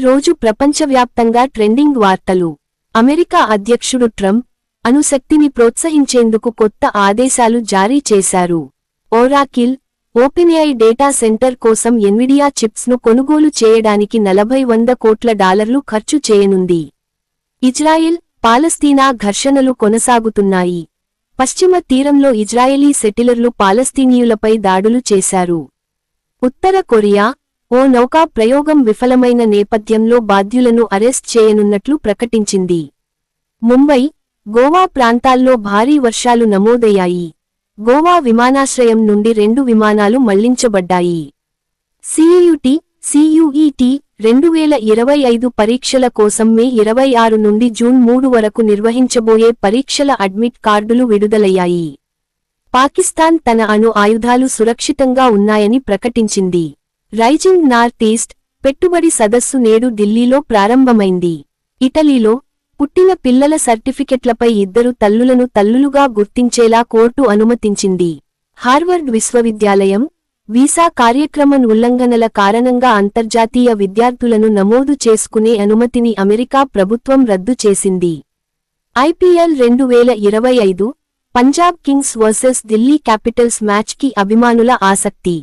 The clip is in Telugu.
రోజు ప్రపంచవ్యాప్తంగా ట్రెండింగ్ వార్తలు. అమెరికా అధ్యక్షుడు ట్రంప్ అణుశక్తిని ప్రోత్సహించేందుకు కొత్త ఆదేశాలు జారీ చేశారు. ఓరాకిల్, ఓపెన్ఏఐ డేటా సెంటర్ కోసం ఎన్విడియా చిప్స్ను కొనుగోలు చేయడానికి $40,100 కోట్ల ఖర్చు చేయనుంది. ఇజ్రాయెల్, పాలస్తీనా ఘర్షణలు కొనసాగుతున్నాయి. పశ్చిమ తీరంలో ఇజ్రాయెలీ సెటిలర్లు పాలస్తీనీయులపై దాడులు చేశారు. ఉత్తర కొరియా ఓ నౌకా ప్రయోగం విఫలమైన నేపథ్యంలో బాధ్యులను అరెస్ట్ చేయనున్నట్లు ప్రకటించింది. ముంబై, గోవా ప్రాంతాల్లో భారీ వర్షాలు నమోదయ్యాయి. గోవా విమానాశ్రయం నుండి 2 విమానాలు మళ్లించబడ్డాయి. CUET 2025 పరీక్షల కోసం మే 26 నుండి జూన్ 3 వరకు నిర్వహించబోయే పరీక్షల అడ్మిట్ కార్డులు విడుదలయ్యాయి. పాకిస్తాన్ తన అణు ఆయుధాలు సురక్షితంగా ఉన్నాయని ప్రకటించింది. రైజింగ్ నార్త్ ఈస్ట్ పెట్టుబడి సదస్సు నేడు ఢిల్లీలో ప్రారంభమైంది. ఇటలీలో పుట్టిన పిల్లల సర్టిఫికెట్లపై 2 తల్లులను తల్లులుగా గుర్తించేలా కోర్టు అనుమతించింది. హార్వర్డ్ విశ్వవిద్యాలయం వీసా కార్యక్రమం ఉల్లంఘనల కారణంగా అంతర్జాతీయ విద్యార్థులను నమోదు చేసుకునే అనుమతిని అమెరికా ప్రభుత్వం రద్దు చేసింది. IPL 2025 Punjab Kings versus Delhi Capitals మ్యాచ్కి అభిమానుల ఆసక్తి.